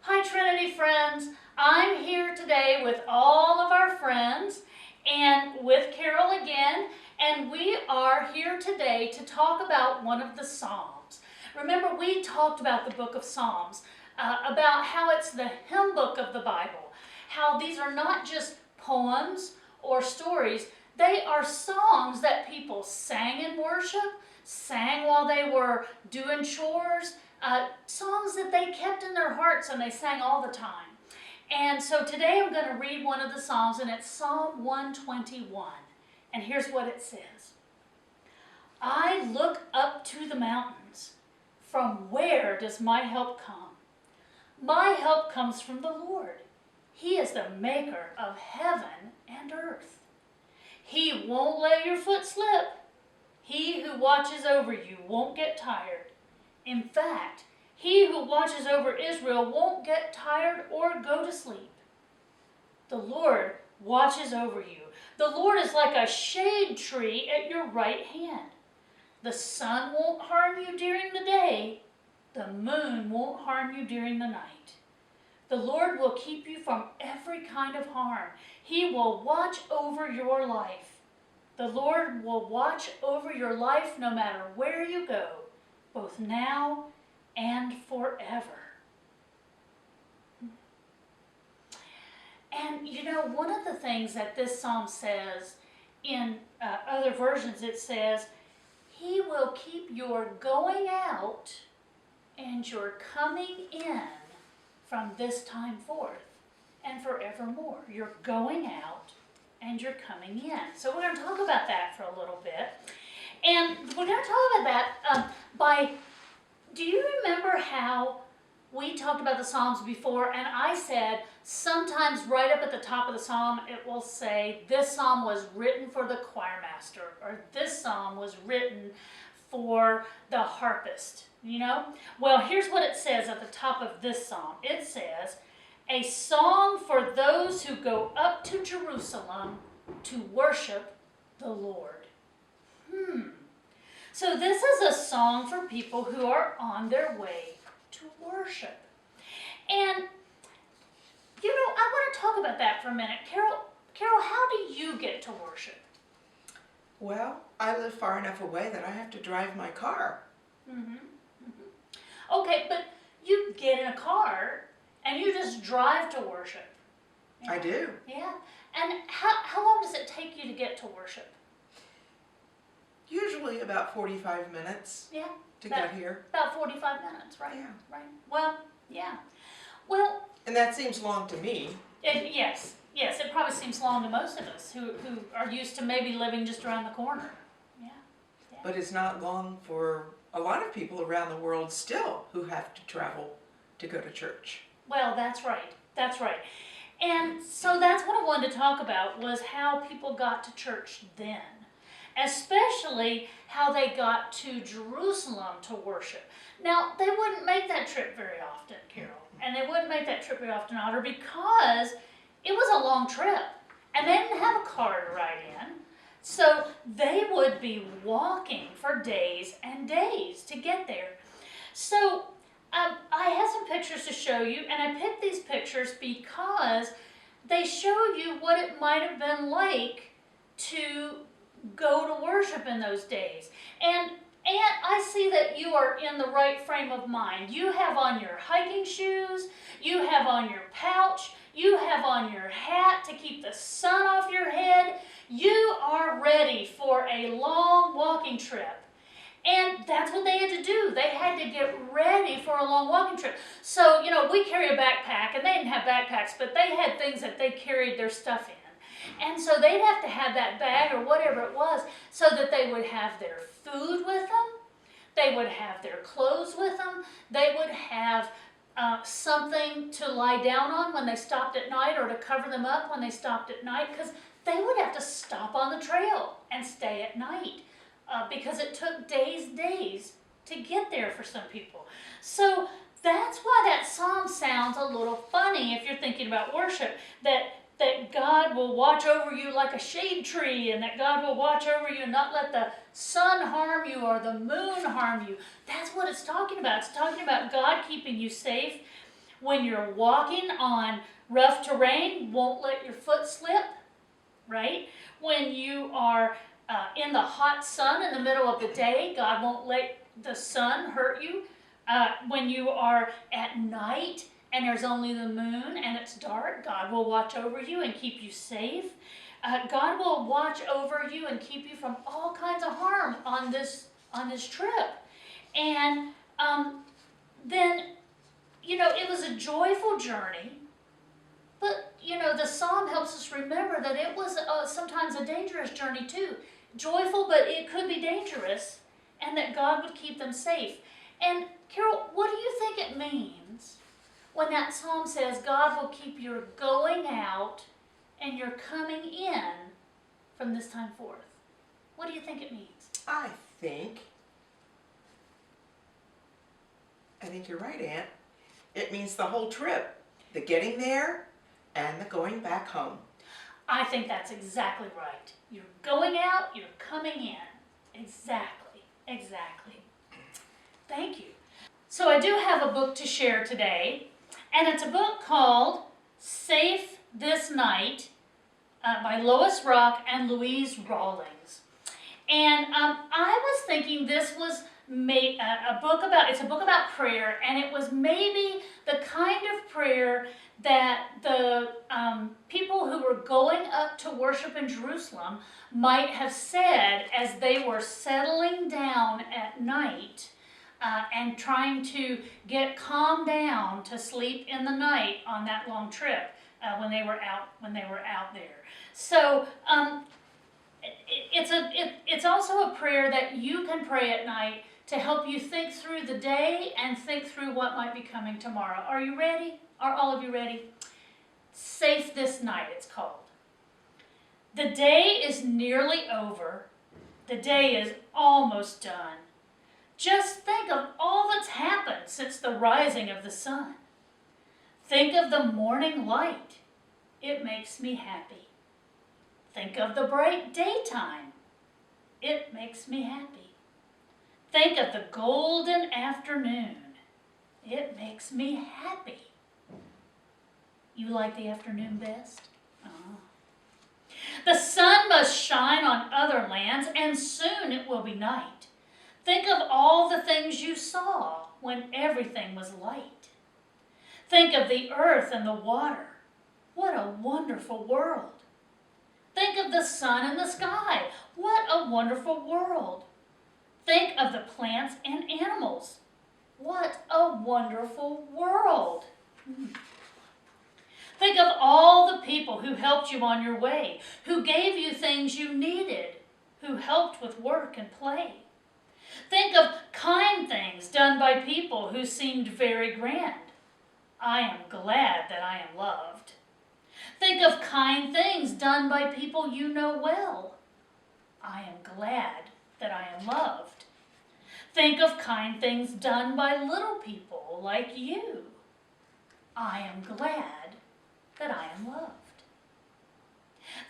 Hi Trinity friends, I'm here today with all of our friends and with Carol again, and we are here today to talk about one of the Psalms. Remember, we talked about the book of Psalms, about how it's the hymn book of the Bible, how these are not just poems or stories, they are songs that people sang in worship, sang while they were doing chores, songs that they kept in their hearts and they sang all the time. And so today I'm going to read one of the Psalms, and it's Psalm 121. And here's what it says. I look up to the mountains. From where does my help come? My help comes from the Lord. He is the maker of heaven and earth. He won't let your foot slip. He who watches over you won't get tired. In fact, he who watches over Israel won't get tired or go to sleep. The Lord watches over you. The Lord is like a shade tree at your right hand. The sun won't harm you during the day. The moon won't harm you during the night. The Lord will keep you from every kind of harm. He will watch over your life. The Lord will watch over your life no matter where you go, both now and forever. And you know, one of the things that this psalm says in other versions, it says, He will keep your going out and your coming in from this time forth and forevermore. You're going out and you're coming in. So we're going to talk about that for a little bit. And we're going to talk about that do you remember how we talked about the Psalms before, and I said sometimes right up at the top of the Psalm it will say this Psalm was written for the choir master, or this Psalm was written for the harpist, you know? Well, here's what it says at the top of this Psalm. It says, a song for those who go up to Jerusalem to worship the Lord. So this is a song for people who are on their way to worship. And, you know, I want to talk about that for a minute. Carol, how do you get to worship? Well, I live far enough away that I have to drive my car. Okay, but you get in a car and you just drive to worship. I do. Yeah. And how long does it take you to get to worship? Usually about 45 minutes to get here. About 45 minutes, right? Yeah. Right. Well, yeah. Well. And that seems long to me. Yes, it probably seems long to most of us who are used to maybe living just around the corner. Yeah. But it's not long for a lot of people around the world still who have to travel to go to church. Well, that's right. That's right. And so that's what I wanted to talk about, was how people got to church then. Especially how they got to Jerusalem to worship. Now, they wouldn't make that trip very often, Carol. And they wouldn't make that trip very often, Otter, because it was a long trip. And they didn't have a car to ride in. So they would be walking for days and days to get there. So I have some pictures to show you, and I picked these pictures because they show you what it might have been like to go to worship in those days. And I see that you are in the right frame of mind. You have on your hiking shoes, you have on your pouch, you have on your hat to keep the sun off your head. You are ready for a long walking trip. And that's what they had to do. They had to get ready for a long walking trip. So, you know, we carry a backpack, and they didn't have backpacks, but they had things that they carried their stuff in. And so they'd have to have that bag or whatever it was so that they would have their food with them, they would have their clothes with them, they would have something to lie down on when they stopped at night, or to cover them up when they stopped at night, because they would have to stop on the trail and stay at night because it took days to get there for some people. So that's why that psalm sounds a little funny if you're thinking about worship, that God will watch over you like a shade tree, and that God will watch over you and not let the sun harm you or the moon harm you. That's what it's talking about. It's talking about God keeping you safe When you're walking on rough terrain, won't let your foot slip, right? When you are in the hot sun in the middle of the day, God won't let the sun hurt you. When you are at night and there's only the moon and it's dark, God will watch over you and keep you safe. God will watch over you and keep you from all kinds of harm on this trip. And then, it was a joyful journey. But, the psalm helps us remember that it was sometimes a dangerous journey too. Joyful, but it could be dangerous, and that God would keep them safe. And Carol, what do you think it means when that psalm says God will keep your going out and your coming in from this time forth? What do you think it means? I think you're right, Aunt. It means the whole trip. The getting there and the going back home. I think that's exactly right. You're going out, you're coming in. Exactly. Thank you. So I do have a book to share today, and it's a book called Safe This Night by Lois Rock and Louise Rawlings. And I was thinking this was it's a book about prayer, and it was maybe the kind of prayer that the people who were going up to worship in Jerusalem might have said as they were settling down at night and trying to get calmed down to sleep in the night on that long trip when they were out there. So it's also a prayer that you can pray at night to help you think through the day and think through what might be coming tomorrow. Are you ready? Are all of you ready? Safe This Night, it's called. The day is nearly over. The day is almost done. Just think of all that's happened since the rising of the sun. Think of the morning light. It makes me happy. Think of the bright daytime. It makes me happy. Think of the golden afternoon. It makes me happy. You like the afternoon best? The sun must shine on other lands, and soon it will be night. Think of all the things you saw when everything was light. Think of the earth and the water. What a wonderful world. Think of the sun and the sky. What a wonderful world. Think of the plants and animals. What a wonderful world. Think of all the people who helped you on your way, who gave you things you needed, who helped with work and play. Think of kind things done by people who seemed very grand. I am glad that I am loved. Think of kind things done by people you know well. I am glad that I am loved. Think of kind things done by little people like you. I am glad that I am loved.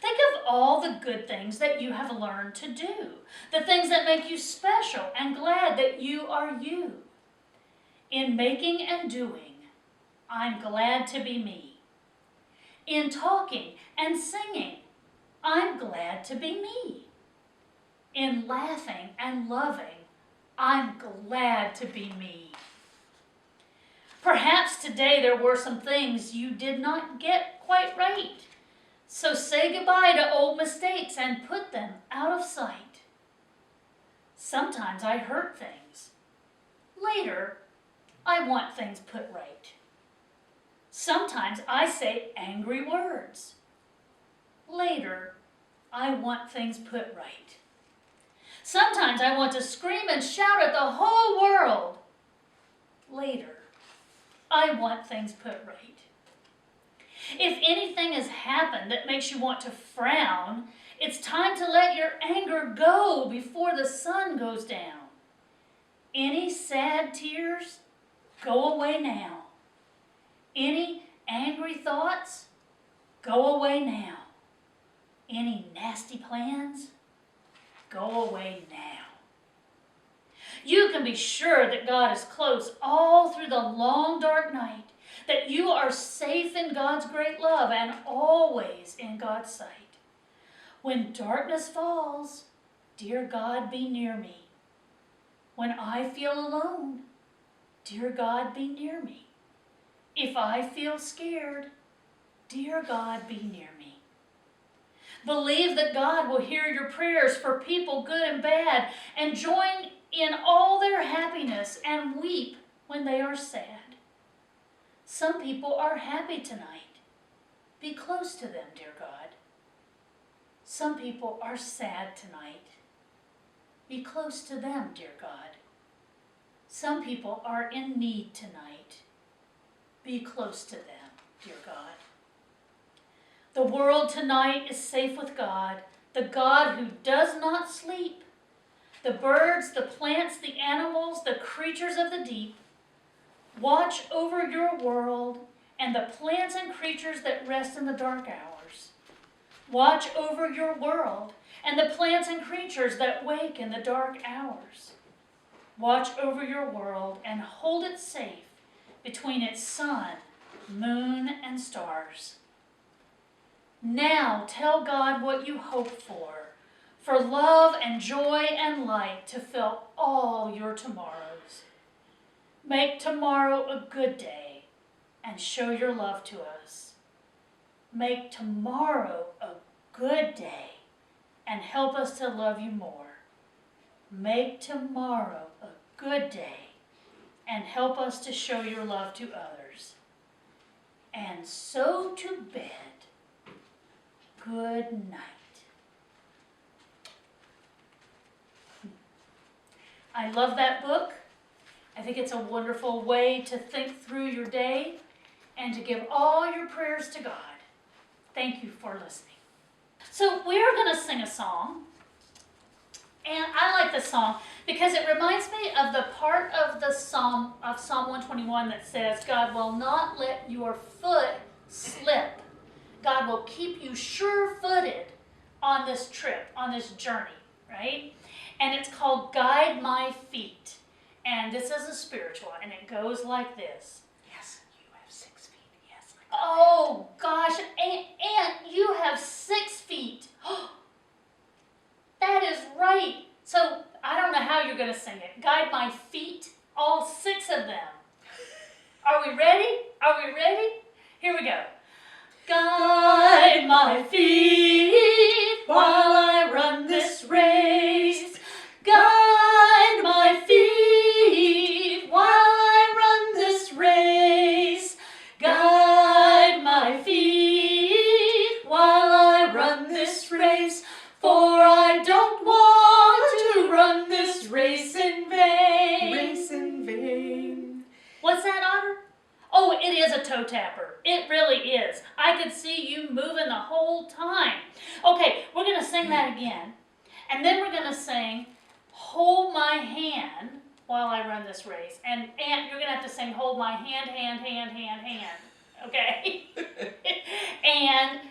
Think of all the good things that you have learned to do, the things that make you special and glad that you are you. In making and doing, I'm glad to be me. In talking and singing, I'm glad to be me. In laughing and loving, I'm glad to be me. Perhaps today there were some things you did not get quite right. So say goodbye to old mistakes and put them out of sight. Sometimes I hurt things. Later, I want things put right. Sometimes I say angry words. Later, I want things put right. Sometimes I want to scream and shout at the whole world. Later, I want things put right. If anything has happened that makes you want to frown, it's time to let your anger go before the sun goes down. Any sad tears, go away now. Any angry thoughts, go away now. Any nasty plans, go away now. You can be sure that God is close all through the long dark night, that you are safe in God's great love and always in God's sight. When darkness falls, dear God, be near me. When I feel alone, dear God, be near me. If I feel scared, dear God, be near me. Believe that God will hear your prayers for people good and bad, and join in all their happiness and weep when they are sad. Some people are happy tonight. Be close to them, dear God. Some people are sad tonight. Be close to them, dear God. Some people are in need tonight. Be close to them, dear God. The world tonight is safe with God, the God who does not sleep. The birds, the plants, the animals, the creatures of the deep watch over your world, and the plants and creatures that rest in the dark hours. Watch over your world, and the plants and creatures that wake in the dark hours. Watch over your world and hold it safe between its sun, moon, and stars. Now tell God what you hope for love and joy and light to fill all your tomorrows. Make tomorrow a good day and show your love to us. Make tomorrow a good day and help us to love you more. Make tomorrow a good day and help us to show your love to others. And so to bed. Good night. I love that book. I think it's a wonderful way to think through your day and to give all your prayers to God. Thank you for listening. So we're going to sing a song. And I like this song because it reminds me of the part of the Psalm 121 that says, God will not let your foot slip. God will keep you sure-footed on this trip, on this journey, right? And it's called Guide My Feet. And this is a spiritual, and it goes like this. Yes, you have 6 feet. Yes. Oh, gosh. Aunt, you have 6 feet. That is right. So I don't know how you're going to sing it. Guide my feet, all 6 of them. Are we ready? Are we ready? Here we go. Guide my feet while I run this race. Guide my feet while I run this race. Guide my feet while I run this race. For I don't want to run this race in vain. Race in vain. What's that, Otter? Oh, it is a toe tapper. It really is. I could see you moving the whole time. Okay, we're going to sing that again. And then we're going to sing, Hold My Hand while I run this race. And Aunt, you're going to have to sing, Hold My Hand, hand, hand, hand, hand. Okay? And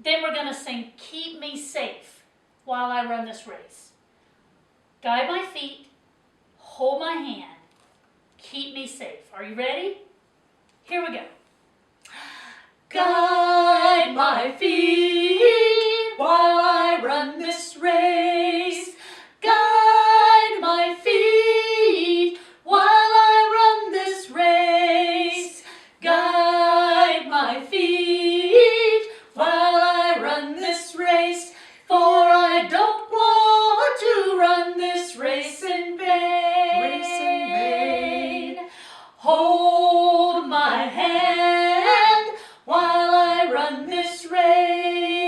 then we're going to sing, Keep Me Safe while I run this race. Guide my feet, hold my hand, keep me safe. Are you ready? Here we go. Guide my feet while I run this race. Guide my feet while I run this race. Guide my feet while I run this race. For I don't want to run this race in vain. Race in vain. Hold my hand while I run this race.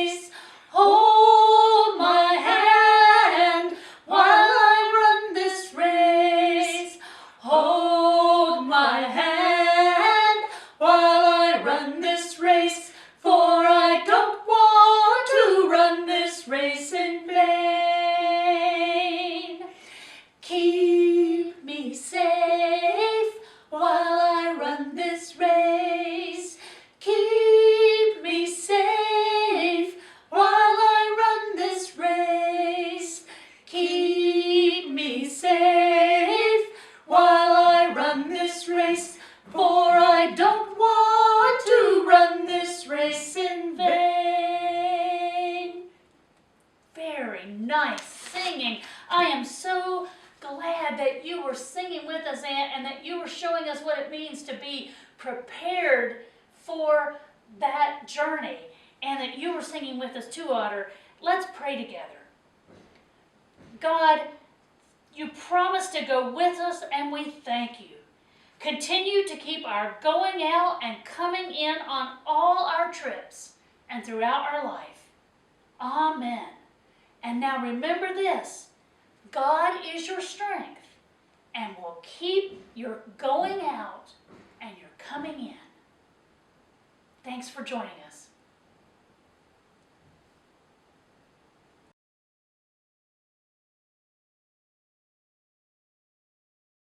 I am so glad that you were singing with us, Aunt, and that you were showing us what it means to be prepared for that journey, and that you were singing with us too, Otter. Let's pray together. God, you promised to go with us, and we thank you. Continue to keep our going out and coming in on all our trips and throughout our life. Amen. And now remember this, God is your strength and will keep your going out and your coming in. Thanks for joining us.